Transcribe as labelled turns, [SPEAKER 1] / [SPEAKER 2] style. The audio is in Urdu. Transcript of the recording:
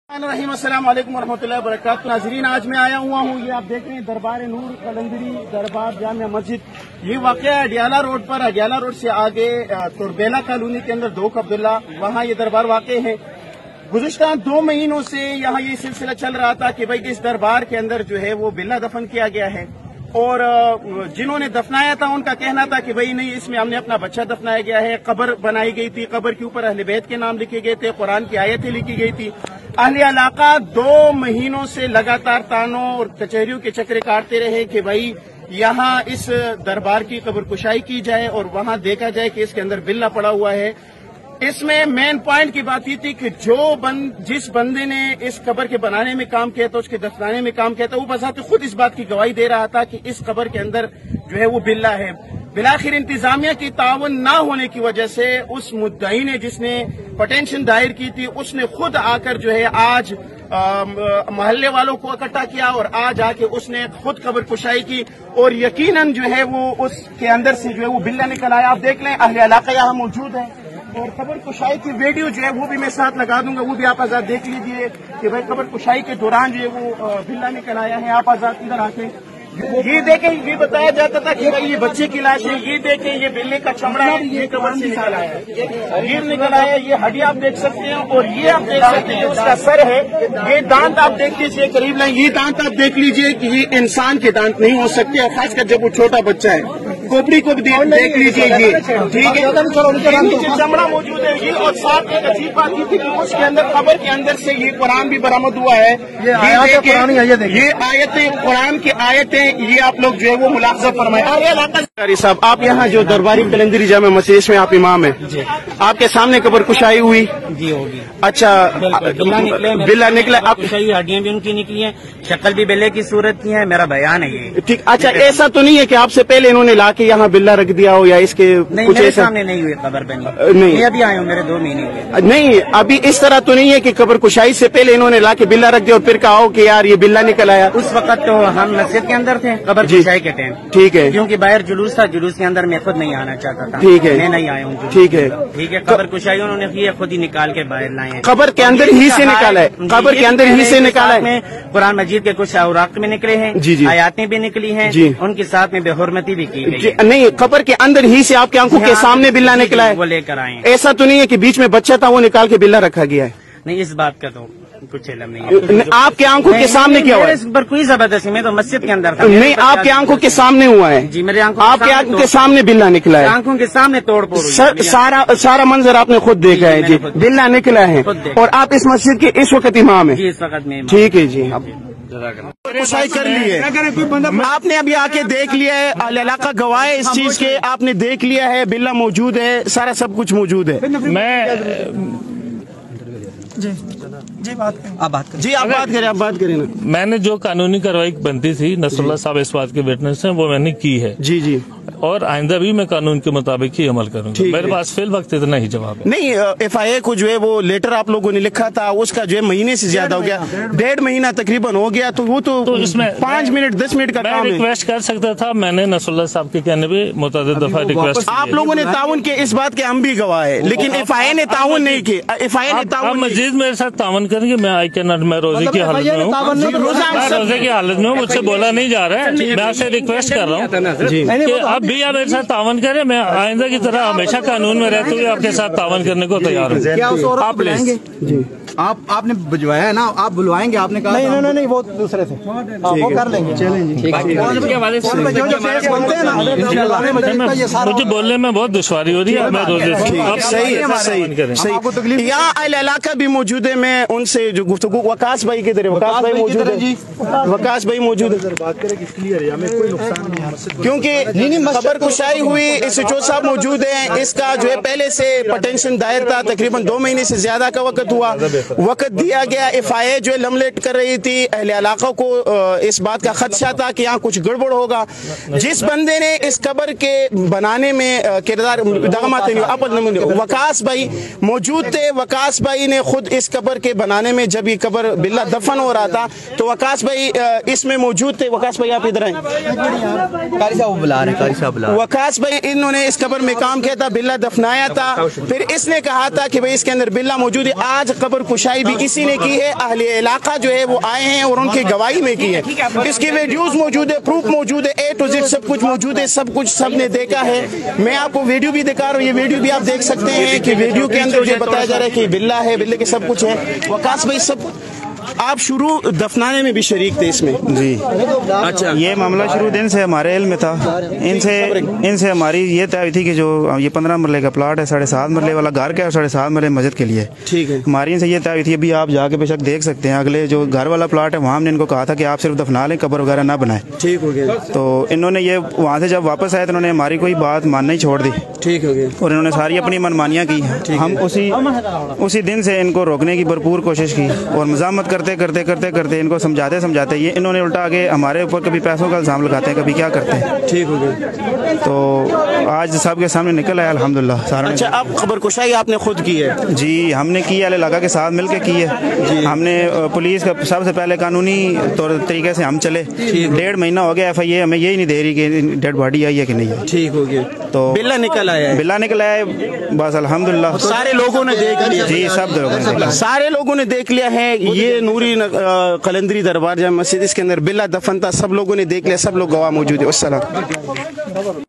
[SPEAKER 1] السلام علیکم ورحمۃ اللہ وبرکاتہ. ناظرین، آج میں آیا ہوا ہوں، یہ آپ دیکھ رہے ہیں دربار نور قلندری دربار جامع مسجد. یہ واقعہ اڈیالہ روڈ پر، اڈیالہ روڈ سے آگے توربیلا کالونی کے اندر دوک عبداللہ، وہاں یہ دربار واقع ہے. گزشتہ 2 مہینوں سے یہاں یہ سلسلہ چل رہا تھا کہ بھائی اس دربار کے اندر جو ہے وہ بلہ دفن کیا گیا ہے، اور جنہوں نے دفنایا تھا ان کا کہنا تھا کہ بھائی نہیں، اس میں ہم نے اپنا بچہ دفنایا گیا ہے. قبر بنائی گئی تھی، قبر کے اوپر اہل بیت کے نام لکھے گئے تھے، قرآن کی آیتیں لکھی گئی تھی. اہل علاقہ 2 مہینوں سے لگاتار تانوں اور کچہریوں کے چکرے کاٹتے رہے کہ بھائی یہاں اس دربار کی قبر کشائی کی جائے اور وہاں دیکھا جائے کہ اس کے اندر بلہ پڑا ہوا ہے. اس میں مین پوائنٹ کی بات یہ تھی کہ جس بندے نے اس قبر کے بنانے میں کام کیا تھا، اس کے دفنانے میں کام کیا تھا، وہ بذات خود اس بات کی گواہی دے رہا تھا کہ اس قبر کے اندر جو ہے وہ بلہ ہے. بلاخر انتظامیہ کی تعاون نہ ہونے کی وجہ سے اس مدعی نے، جس نے پٹینشن دائر کی تھی، اس نے خود آ کر جو ہے آج محلے والوں کو اکٹھا کیا اور آج آ کے اس نے خود قبر کشائی کی، اور یقیناً جو ہے وہ اس کے اندر سے جو ہے وہ بلہ نکل آیا. آپ دیکھ لیں، اہل علاقہ یہاں موجود ہیں، اور قبر کشائی کی ویڈیو جو ہے وہ بھی میں ساتھ لگا دوں گا، وہ بھی آپ آزاد دیکھ لیجئے کہ بھائی قبر کشائی کے دوران جو ہے وہ بلہ نکل آیا ہے. آپ آزاد ادھر آ کے یہ دیکھیں، یہ بتایا جاتا تھا کہ بھائی یہ بچے کی لاش ہے. یہ دیکھیں، یہ بلے کا چمڑا ہے، یہ قبر سے نکل آیا ہے، یہ نکل آیا ہے. یہ ہڈی آپ دیکھ سکتے ہیں، اور یہ آپ دیکھ سکتے ہیں اس کا سر ہے. یہ دانت آپ دیکھ لیجیے، قریب لائیں، یہ دانت آپ دیکھ لیجیے کہ یہ انسان کے دانت نہیں ہو سکتے، اور خاص کر جب وہ چھوٹا بچہ ہے. کھوپڑی کو دیکھ لیجیے، یہ ٹھیک ہے، چمڑا موجود ہے. یہ اور ساتھ ایک عجیب بات یہ تھی کہ اس کے اندر، قبر کے اندر سے یہ قرآن بھی برآمد ہوا ہے. یہ آیتیں، قرآن کی آیتیں، یہ آپ لوگ جو ہے وہ ملاحظہ فرمائیں. قاری صاحب، آپ یہاں جو درباری قلندری جامع مسجد میں آپ امام ہیں، آپ کے سامنے قبر کشائی ہوئی؟
[SPEAKER 2] جی ہوگی.
[SPEAKER 1] اچھا، بلہ نکلا، آپ
[SPEAKER 2] ہڈیاں بھی ان کی نکلی ہیں، شکل بھی بلے کی صورت کی ہے. میرا بیان ہے یہ.
[SPEAKER 1] ٹھیک. اچھا، ایسا تو نہیں ہے کہ آپ سے پہلے انہوں نے لا کے یہاں بلہ رکھ دیا ہو، یا اس کے کچھ ایسا؟
[SPEAKER 2] سامنے نہیں ہوئی قبر بنی. نہیں، ابھی آئے ہوں، میرے 2 مہینے ہوئے.
[SPEAKER 1] نہیں، ابھی اس طرح تو نہیں ہے کہ قبر کشائی سے پہلے انہوں نے لا کے بلہ رکھ دیا اور پھر کہا ہو کہ یار یہ بلہ نکل آیا؟
[SPEAKER 2] اس وقت تو ہم مسجد کے اندر تھے قبر کشائی کے ٹائم.
[SPEAKER 1] ٹھیک ہے.
[SPEAKER 2] کیونکہ باہر جلوس تھا، جلوس کے اندر میں خود نہیں آنا چاہتا تھا.
[SPEAKER 1] ٹھیک ہے،
[SPEAKER 2] میں نہیں آیا ہوں.
[SPEAKER 1] ٹھیک ہے،
[SPEAKER 2] ٹھیک ہے. قبر کشائی انہوں نے کی ہے، خود ہی نکال کے باہر لائے ہیں.
[SPEAKER 1] قبر کے اندر ہی سے نکالا ہے، قبر کے اندر ہی سے نکالا ہے.
[SPEAKER 2] میں قرآن مجید کے کچھ اوراق میں نکلے ہیں، آیاتیں بھی نکلی ہیں، ان کے ساتھ میں بے حرمتی بھی کی گئی.
[SPEAKER 1] نہیں، قبر کے اندر ہی سے آپ کی آنکھوں کے سامنے بلہ نکلا ہے،
[SPEAKER 2] وہ لے کر آئے.
[SPEAKER 1] ایسا تو نہیں ہے کہ بیچ میں بچہ تھا وہ نکال کے بلہ رکھا گیا ہے؟
[SPEAKER 2] نہیں، اس بات کا تو کچھ علم نہیں ہے.
[SPEAKER 1] آپ کی آنکھوں کے سامنے کیا ہوا ہے؟
[SPEAKER 2] اس پر کوئی زبردستی، میں تو مسجد کے اندر تھا.
[SPEAKER 1] نہیں، آپ کی آنکھوں کے سامنے ہوا ہے.
[SPEAKER 2] جی، میرے
[SPEAKER 1] آپ کی آنکھوں کے سامنے بلہ نکلا ہے،
[SPEAKER 2] آنکھوں کے سامنے توڑ پھوڑ.
[SPEAKER 1] سارا منظر آپ نے خود دیکھا ہے. جی، بلہ نکلا ہے، اور آپ اس مسجد کے اس وقت امام ہیں؟
[SPEAKER 2] جی، اس وقت میں.
[SPEAKER 1] ٹھیک ہے جی. کشائی کر لی ہے آپ نے، ابھی آ کے دیکھ لیا ہے، اہل علاقہ گواہ ہے اس چیز کے، آپ نے دیکھ لیا ہے، بلہ موجود ہے، سارا سب کچھ موجود ہے. آپ بات کریں نا.
[SPEAKER 3] میں نے جو قانونی کارروائی بنتی تھی، نصر اللہ صاحب اس بات کے وٹنس ہیں، وہ میں نے کی ہے.
[SPEAKER 1] جی جی.
[SPEAKER 3] اور آئندہ بھی میں قانون کے مطابق ہی عمل کروں گا. میرے پاس فی الوقت اتنا ہی جواب ہے.
[SPEAKER 1] نہیں، ایف آئی اے کو جو ہے وہ لیٹر آپ لوگوں نے لکھا تھا، اس کا جو ہے مہینے سے زیادہ ہو گیا، 1.5 مہینہ تقریباً ہو گیا. تو وہ تو اس میں 5 منٹ 10 منٹ کا کام ہے.
[SPEAKER 3] میں ریکویسٹ کر سکتا تھا، میں نے نصر اللہ صاحب کے کہنے پہ متعدد دفعہ ریکویسٹ.
[SPEAKER 1] آپ لوگوں نے تعاون کیا، اس بات کے ہم بھی گواہ ہیں، لیکن ایف آئی اے نے تعاون نہیں کیا. ایف آئی اے نے تعاون
[SPEAKER 3] مزید میرے ساتھ تعاون کریں گے. میں آئی کین ناٹ، میں روزے کی حالت میں ہوں، روزے کی حالت میں ہوں، مجھ سے بولا نہیں جا رہا ہے. میں آپ سے ریکویسٹ کر رہا ہوں کہ اب بھی آپ میرے ساتھ تعاون کریں. میں آئندہ کی طرح ہمیشہ قانون میں رہتے ہوئے آپ کے ساتھ تعاون کرنے کو تیار ہوں. آپ لیں گے؟
[SPEAKER 4] آپ نے بھجوایا ہے نا، آپ بلوائیں گے. آپ نے کہا نہیں، وہ دوسرے سے وہ کر لیں گے.
[SPEAKER 3] مجھے بولنے میں بہت دشواری ہو رہی ہے. میں روزے
[SPEAKER 1] صحیح. یہاں اہل علاقہ بھی موجود ہے، میں ان سے جو گفتگو. وکاس بھائی کدھر ہے؟ وکاس بھائی موجود ہے؟ وکاس بھائی موجود ہے؟ کیونکہ خبر کشائی ہوئی، اس چو صاحب موجود ہیں. اس کا جو ہے پہلے سے پٹینشن دائر تھا، تقریباً 2 مہینے سے زیادہ کا وقت ہوا، وقت دیا گیا. ایف آئی اے جو ہے لملیٹ کر رہی تھی، اہل علاقہ کو اس بات کا خدشہ تھا کہ یہاں کچھ گڑبڑ ہوگا. جس بندے نے اس قبر کے بنانے میں کردار وکاس بھائی موجود تھے. وکاس بھائی نے خود اس قبر کے بنانے میں، جب یہ قبر بلہ دفن ہو رہا تھا تو وکاس بھائی اس میں موجود تھے. وکاس بھائی آپ ادھر آئیں. وکاس بھائی انہوں نے اس قبر میں کام کیا تھا، بلہ دفنایا تھا، پھر اس نے کہا تھا کہ بھئی اس کے اندر بلہ موجود ہے. آج قبر کشائی بھی اسی نے کی ہے، اہل علاقہ جو ہے وہ آئے ہیں اور ان کی گواہی میں کی ہے. اس کی ویڈیوز موجود ہے، پروف موجود ہے، A to Z سب کچھ موجود ہے، سب کچھ سب نے دیکھا ہے. میں آپ کو ویڈیو بھی دکھا رہا ہوں، یہ ویڈیو بھی آپ دیکھ سکتے ہیں کہ ویڈیو کے اندر جو بتایا جا رہا ہے کہ بلّہ ہے، بلّے کے سب کچھ ہے. وقاص بھائی سب آپ شروع دفنانے میں بھی شریک تھے اس میں؟
[SPEAKER 5] جی
[SPEAKER 1] اچھا.
[SPEAKER 5] یہ معاملہ شروع دن سے ہمارے علم میں تھا. ان سے ہماری یہ طے ہوئی تھی کہ جو یہ 15 مرلے کا پلاٹ ہے، 7.5 مرلے والا گھر کا ہے اور 7.5 مرلے مسجد کے لیے.
[SPEAKER 1] ٹھیک ہے.
[SPEAKER 5] ہماری ان سے یہ طے ہوئی تھی، ابھی آپ جا کے بے شک دیکھ سکتے ہیں. اگلے جو گھر والا پلاٹ ہے وہاں ہم نے ان کو کہا تھا کہ آپ صرف دفنا لیں، قبر وغیرہ نہ بنائیں.
[SPEAKER 1] ٹھیک ہو گیا.
[SPEAKER 5] تو انہوں نے یہ وہاں سے جب واپس آئے تو انہوں نے ہماری کوئی بات ماننا ہی چھوڑ دی.
[SPEAKER 1] ٹھیک ہو گیا.
[SPEAKER 5] اور انہوں نے ساری اپنی منمانیاں کی. ہم اسی دن سے ان کو روکنے کی بھرپور کوشش کی اور مزاحمت کرتے کرتے کرتے کرتے ان کو سمجھاتے یہ انہوں نے الٹا آگے ہمارے اوپر کبھی پیسوں کا الزام لگاتے ہیں، کبھی کیا کرتے ہیں.
[SPEAKER 1] ٹھیک ہو گیا.
[SPEAKER 5] تو آج سب کے سامنے نکل آیا الحمدللہ.
[SPEAKER 1] اچھا، اب خبر کشائی آپ نے خود کی ہے؟
[SPEAKER 5] جی ہم نے کی ہے، علاقہ کے ساتھ مل کے کی ہے. ہم نے پولیس کا سب سے پہلے قانونی طریقے سے ہم چلے. 1.5 مہینہ ہو گیا FIA ہمیں یہی نہیں دے رہی کہ ڈیڈ باڈی آئی ہے کہ نہیں ہے.
[SPEAKER 1] ٹھیک ہو گیا. تو بلّہ نکل آیا ہے؟
[SPEAKER 5] بلّہ نکل آیا ہے بس الحمدللہ.
[SPEAKER 1] سارے لوگوں نے دیکھ لیا؟
[SPEAKER 5] جی
[SPEAKER 1] سارے لوگوں نے دیکھ لیا ہے. یہ نوری قلندری دربار جامع مسجد، اس کے اندر بلّہ دفن تھا، سب لوگوں نے دیکھ لیا، سب لوگ گواہ موجود ہے. والسلام.